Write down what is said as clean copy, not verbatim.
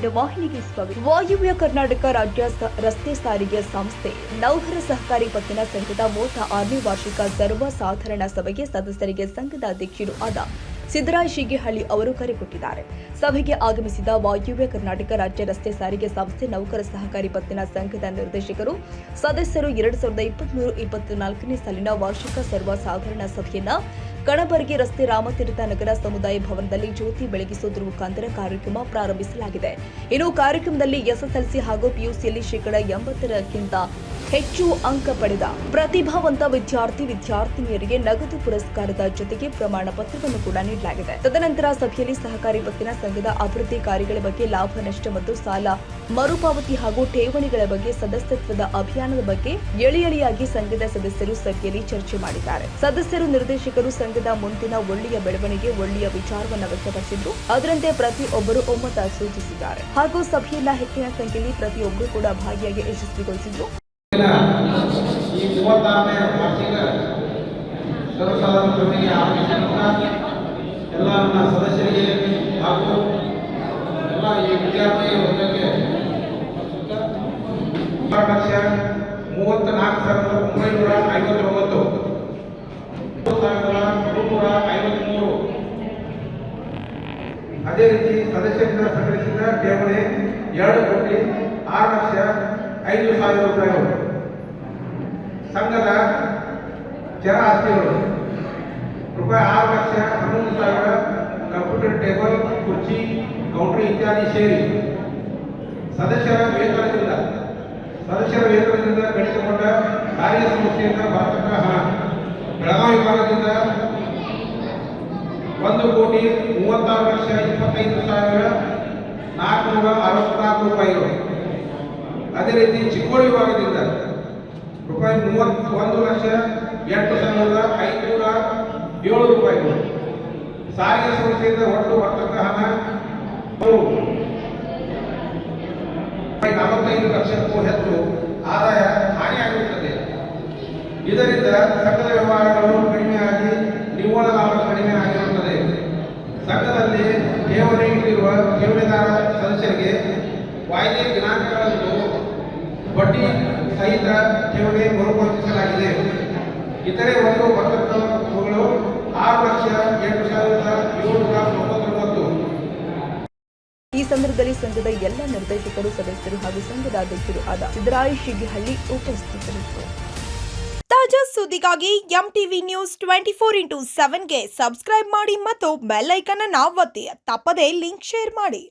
ಮುಂದಿನ ವಾಹಿನಿಗೆ ಸ್ವಾಗತ. ವಾಯುವ್ಯ ಕರ್ನಾಟಕ ರಾಜ್ಯ ರಸ್ತೆ ಸಾರಿಗೆ ಸಂಸ್ಥೆ ನೌಕರ ಸಹಕಾರಿ ಪತ್ತಿನ ಸಂಘದ 36ನೇ ವಾರ್ಷಿಕ ಸರ್ವ ಸಾಧಾರಣ ಸಭೆಗೆ ಸದಸ್ಯರಿಗೆ ಸಂಘದ ಅಧ್ಯಕ್ಷರು ಆದ ಸಿದ್ದರಾಯ ಶಿಗಿಹಳ್ಳಿ ಅವರು ಕರೆ ಕೊಟ್ಟಿದ್ದಾರೆ. ಸಭೆಗೆ ಆಗಮಿಸಿದ ವಾಯುವ್ಯ ಕರ್ನಾಟಕ ರಾಜ್ಯ ರಸ್ತೆ ಸಾರಿಗೆ ಸಂಸ್ಥೆ ನೌಕರ ಸಹಕಾರಿ ಪತ್ತಿನ ಸಂಘದ ನಿರ್ದೇಶಕರು ಸದಸ್ಯರು 2023-24ನೇ ಸಾಲಿನ ವಾರ್ಷಿಕ ಸರ್ವ ಸಾಧಾರಣ ಸಭೆಯನ್ನ ಕಣಬರ್ಗಿ ರಸ್ತೆ ರಾಮತೀರ್ಥ ನಗರ ಸಮುದಾಯ ಭವನದಲ್ಲಿ ಜ್ಯೋತಿ ಬೆಳಗಿಸುವುದರ ಮುಖಾಂತರ ಕಾರ್ಯಕ್ರಮ ಪ್ರಾರಂಭಿಸಲಾಗಿದೆ. ಇನ್ನು ಕಾರ್ಯಕ್ರಮದಲ್ಲಿ ಎಸ್ಎಸ್ಎಲ್ಸಿ ಹಾಗೂ ಪಿಯುಸಿಯಲ್ಲಿ ಶೇಕಡಾ 80ಕ್ಕಿಂತ ಹೆಚ್ಚು ಅಂಕ ಪಡೆದ ಪ್ರತಿಭಾವಂತ ವಿದ್ಯಾರ್ಥಿನಿಯರಿಗೆ ನಗದು ಪುರಸ್ಕಾರದ ಜೊತೆಗೆ ಪ್ರಮಾಣ ಪತ್ರವನ್ನು ಕೂಡ ನೀಡಲಾಗಿದೆ. ತದನಂತರ ಸಭೆಯಲ್ಲಿ ಸಹಕಾರಿ ಪತ್ತಿನ ಸಂಘದ ಅಭಿವೃದ್ಧಿ ಕಾರ್ಯಗಳ ಬಗ್ಗೆ, ಲಾಭ ನಷ್ಟ ಮತ್ತು ಸಾಲ ಮರುಪಾವತಿ ಹಾಗೂ ಠೇವಣಿಗಳ ಬಗ್ಗೆ, ಸದಸ್ಯತ್ವದ ಅಭಿಯಾನದ ಬಗ್ಗೆ ಎಳೆಯಾಗಿ ಸಂಘದ ಸದಸ್ಯರು ಸಭೆಯಲ್ಲಿ ಚರ್ಚೆ ಮಾಡಿದ್ದಾರೆ. ಸದಸ್ಯರು ನಿರ್ದೇಶಕರು ಸಂಘದ ಮುಂದಿನ ಒಳ್ಳೆಯ ಬೆಳವಣಿಗೆ ಒಳ್ಳೆಯ ವಿಚಾರವನ್ನು ವ್ಯಕ್ತಪಡಿಸಿದ್ದು, ಅದರಂತೆ ಪ್ರತಿಯೊಬ್ಬರು ಒಮ್ಮತ ಸೂಚಿಸಿದ್ದಾರೆ ಹಾಗೂ ಸಭೆಯನ್ನ ಹೆಚ್ಚಿನ ಸಂಖ್ಯೆಯಲ್ಲಿ ಪ್ರತಿಯೊಬ್ಬರು ಕೂಡ ಭಾಗಿಯಾಗಿ ಯಶಸ್ವಿಗೊಳಿಸಿದ್ರು. ಈ 36ನೇ ವಾರ್ಷಿಕ ಸರ್ವಸಾಧಾರಣ ಸಭೆಗೆ ಆಗಮಿಸಿದ ಎಲ್ಲ ನನ್ನ ಸದಸ್ಯರಿಗೆ ಹಾಗೂ ಎಲ್ಲ ಈ ವಿದ್ಯಾರ್ಥಿ ವರ್ಗಕ್ಕೆ 34,959 3,353. ಅದೇ ರೀತಿ ಸದಸ್ಯರಿಂದ ಸಂಗ್ರಹಿಸಿದ ಠೇವಣಿ 2,06,05,000 ರೂಪಾಯಿಗಳು. ಸಂಘದ ಚರ ಆಸ್ತಿಗಳು ರೂಪಾಯಿ 6,11,000 ಕಂಪ್ಯೂಟರ್ ಟೇಬಲ್, ಕುರ್ಚಿ, ಕೌಂಟರ್ ಇತ್ಯಾದಿ ಸೇರಿ ಸದಸ್ಯರ ವೇತನದಿಂದ ಕಡಿತಗೊಂಡ ಸಾರಿಗೆ ಸಂಸ್ಥೆಯಿಂದ ಬರತಕ್ಕ ಹಣ ಬೆಳಗಾವಿ ವಿಭಾಗದಿಂದ 1,36,25,464 ರೂಪಾಯಿಗಳು. ಅದೇ ರೀತಿ ಚಿಕ್ಕೋಡಿ ವಿಭಾಗದಿಂದ ರೂಪಾಯಿ 31,08,507 ರೂಪಾಯಿಗಳು. ಸಾರಿಗೆ ಸಂಸ್ಥೆಯಿಂದ ಒಟ್ಟು ಬರ್ತಕ್ಕ ಹಣ 45 ಲಕ್ಷಕ್ಕೂ ಹೆಚ್ಚು ಆದಾಯ ಹಾನಿಯಾಗಿರುತ್ತದೆ. ಇದರಿಂದ ಸಂಘದ ವ್ಯವಹಾರಗಳು ಕಡಿಮೆಯಾಗಿ ನಿವ್ವಳ ಲಾಭ ಕಡಿಮೆ ಆಗಿರುತ್ತದೆ. ಸಂಘದಲ್ಲಿ ಠೇವಣಿ ಇಟ್ಟಿರುವ ಠೇವಣಿದಾರ ಸದಸ್ಯರಿಗೆ ವಾಯ್ದೆ ದಿನಾಂಕಗಳನ್ನು ಬಡ್ಡಿ ಸಹಿತ ಠೇವಣಿ ಮರುಪಾವತಿಸಲಾಗಿದೆ. ಇತರೆ ಒಂದು ಬರ್ತಕ್ಕಗಳು 6,08,799. ಈ ಸಂದರ್ಭದಲ್ಲಿ ಸಂಘದ ಎಲ್ಲ ನಿರ್ದೇಶಕರು, ಸದಸ್ಯರು ಹಾಗೂ ಸಂಘದ ಅಧ್ಯಕ್ಷರು ಆದ ಸಿದ್ದರಾಯ ಶಿಗಿಹಳ್ಳಿ ಉಪಸ್ಥಿತರಿದ್ದರು. ತಾಜಾ ಸುದ್ದಿಗಾಗಿ ಎಂಟಿವಿ ನ್ಯೂಸ್ 24x7ಗೆ ಸಬ್ಸ್ಕ್ರೈಬ್ ಮಾಡಿ ಮತ್ತು ಬೆಲ್ ಐಕಾನ್ ಅನ್ನು ಒತ್ತಿ. ತಪ್ಪದೇ ಲಿಂಕ್ ಶೇರ್ ಮಾಡಿ.